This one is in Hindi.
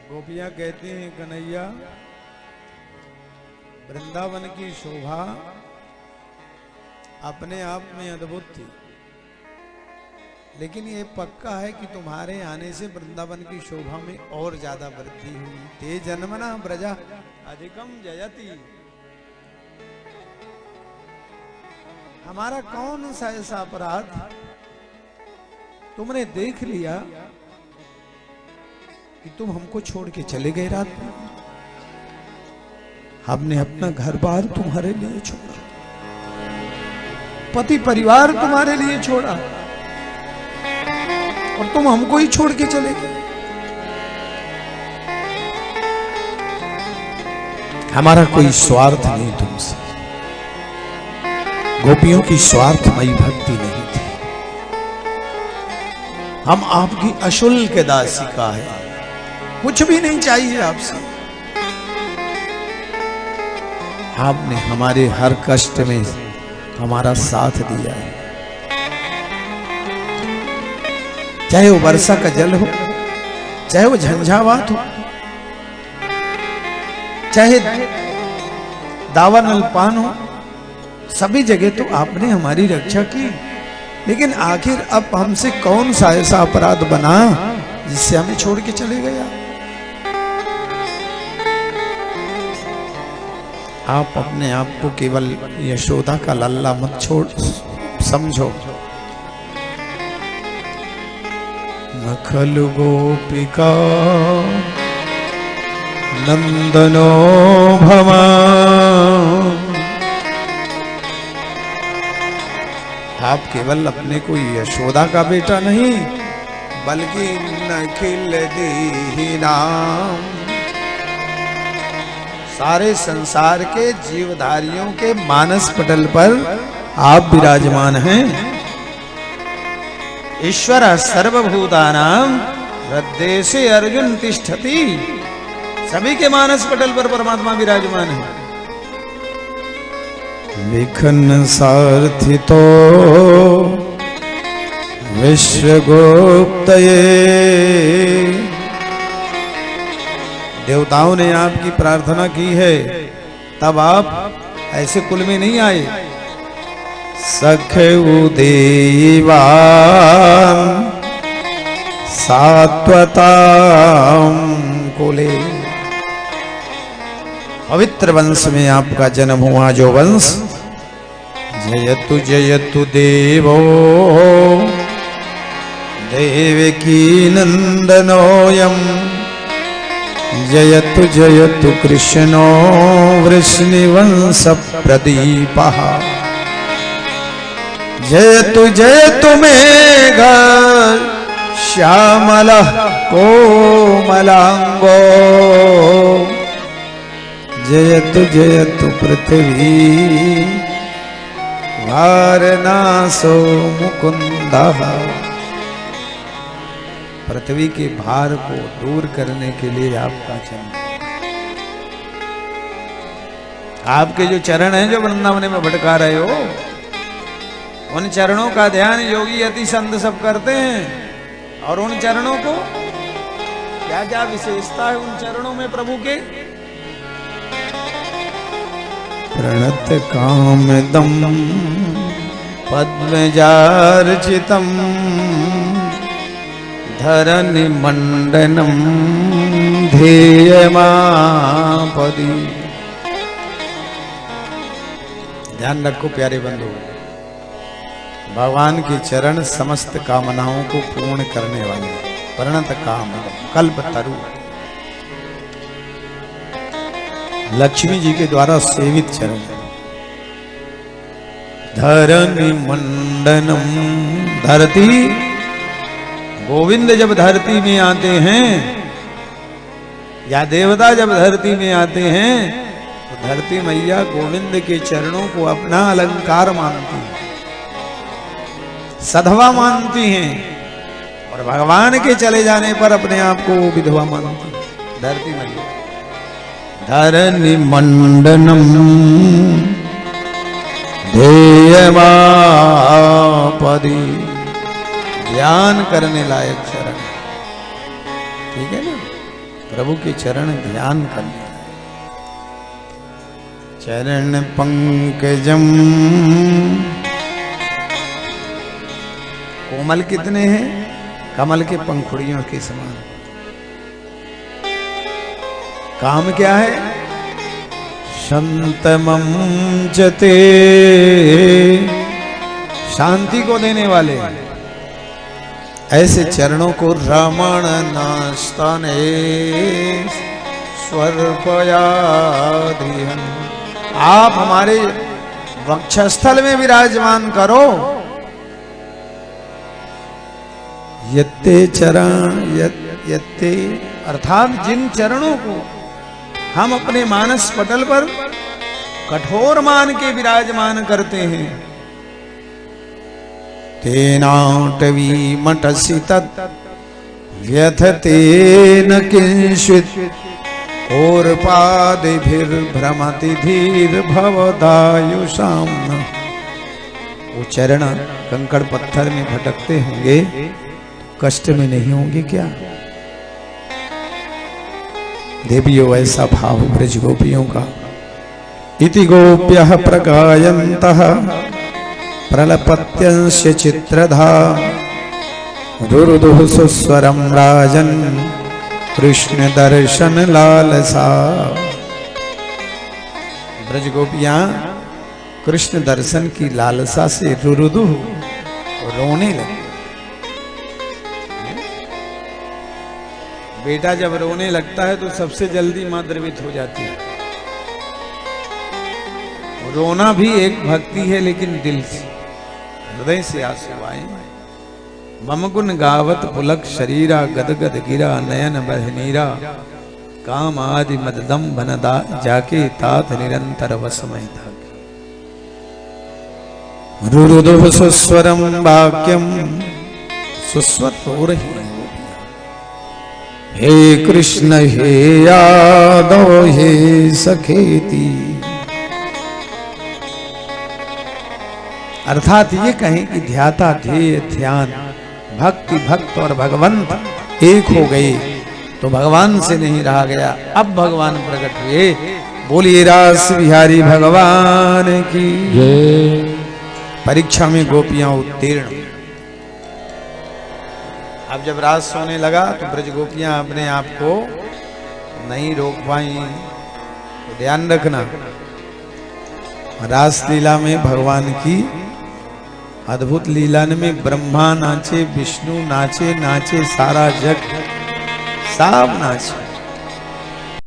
गोपियां कहती हैं कन्हैया वृंदावन की शोभा अपने आप में अद्भुत थी, लेकिन ये पक्का है कि तुम्हारे आने से वृंदावन की शोभा में और ज्यादा वृद्धि हुई। ते जन्मना ब्रजा अधिकम जयति। हमारा कौन सा ऐसा अपराध तुमने देख लिया कि तुम हमको छोड़ के चले गए रात में? हमने अपना घर बार तुम्हारे लिए छोड़ा, पति परिवार तुम्हारे लिए छोड़ा, और तुम हमको ही छोड़ के चले गए। हमारा कोई स्वार्थ नहीं तुमसे, गोपियों की स्वार्थमयी भक्ति नहीं थी। हम आपकी अशुल्क दासिका है, कुछ भी नहीं चाहिए आपसे। आपने हमारे हर कष्ट में हमारा साथ दिया है, चाहे वो वर्षा का जल हो, चाहे वो झंझावात हो, चाहे दावानल पान हो, सभी जगह तो आपने हमारी रक्षा की। लेकिन आखिर अब हमसे कौन सा ऐसा अपराध बना जिससे हमें छोड़ के चले गया? आप अपने आप को केवल यशोदा का लल्ला मत छोड़ समझो। नखल गोपिका नंदनो भवान। आप केवल अपने को यशोदा का बेटा नहीं, बल्कि नखिल दीनाम, सारे संसार के जीवधारियों के मानस पटल पर आप विराजमान हैं। ईश्वर सर्वभूतानां हृदय से अर्जुन तिष्ठति। सभी के मानस पटल पर परमात्मा विराजमान है। विघ्न सार्थितो विश्वगुप्तये। देवताओं ने आपकी प्रार्थना की है, तब आप ऐसे कुल में नहीं आए। सख्यु देवान सात्वतां कुले। पवित्र वंश में आपका जन्म हुआ, जो वंश जयतु जयतु देवो देवकी नंदनोयम। जयतु जयतु कृष्णो वृष्णिवंश प्रदीपः। जयतु जयतु मेघ श्यामलः कोमलांगो। जयतु जयतु पृथ्वी वारणासो मुकुंदः। पृथ्वी के भार को दूर करने के लिए आपका जन्म। आपके जो चरण हैं जो वृंदावन में भटका रहे हो, उन चरणों का ध्यान योगी अति संत सब करते हैं। और उन चरणों को क्या क्या विशेषता है उन चरणों में प्रभु के? प्रणत कामदम पद्मजार्चितम धरनि मंडनम ध्येयमापदी। ध्यान रखो प्यारे बंधु, भगवान के चरण समस्त कामनाओं को पूर्ण करने वाले। प्रणत काम कल्प तरु, लक्ष्मी जी के द्वारा सेवित चरण। धरनि मंडनम, धरती, गोविंद जब धरती में आते हैं या देवता जब धरती में आते हैं, तो धरती मैया गोविंद के चरणों को अपना अलंकार मानती है, सधवा मानती हैं, और भगवान के चले जाने पर अपने आप को वो विधवा मानती है धरती मैया। धरनि मंडनम ध्येयमापदी। ध्यान करने लायक चरण, ठीक है ना? प्रभु के चरण ध्यान करना। चरण पंकजम, कोमल कितने हैं? कमल के पंखुड़ियों के समान। काम क्या है? शांतमं जते, शांति को देने वाले। ऐसे चरणों को रमण नास्ताने स्वर्पयाधिहन, आप हमारे वक्षस्थल में विराजमान करो। यत्ते चरण यत्ते, अर्थात जिन चरणों को हम अपने मानस पटल पर कठोर मान के विराजमान करते हैं, तेनाटवी मटसि तत् व्यथते न किंचित् और पादिभिर्भ्रमति धीर भवदायुषाम। वो चरण कंकड़ पत्थर में भटकते होंगे, कष्ट में नहीं होंगे क्या? देवियों ऐसा भाव ब्रज गोपियों का। इति गोप्यः प्रगायन्तः प्रलपत्यंस्य चित्रधा रुरुदुः सुस्वरं राजन् कृष्ण दर्शन लालसा। ब्रज गोपियां कृष्ण दर्शन की लालसा से रुरुदुः रोने लगी। बेटा जब रोने लगता है तो सबसे जल्दी मां द्रवित हो जाती है। रोना भी एक भक्ति है, लेकिन दिल से, हृदय से आंसू आए। मम गुण गावत पुलक शरीरा गदगद गिरा नयन बहनीरा काम आदि मददम बनदा जाके तात निरंतर वसमय था। रुरुदुः सुस्वरम वाक्यम, सुस्वर हो रही है। हे कृष्ण हे यादव हे सखेती, अर्थात ये कहें कि ध्याता ध्येय ध्यान भक्ति भक्त और भगवंत एक हो गए तो भगवान से नहीं रहा गया। अब भगवान प्रकट हुए। बोलिए रास बिहारी भगवान की जय। परीक्षा में गोपियां उत्तीर्ण। अब जब रात सोने लगा तो ब्रज गोपियां अपने आप को नहीं रोक पाई। तो ध्यान रखना, रास लीला में भगवान की अद्भुत लीला में ब्रह्मा नाचे, विष्णु नाचे, नाचे सारा जग, सब नाचे।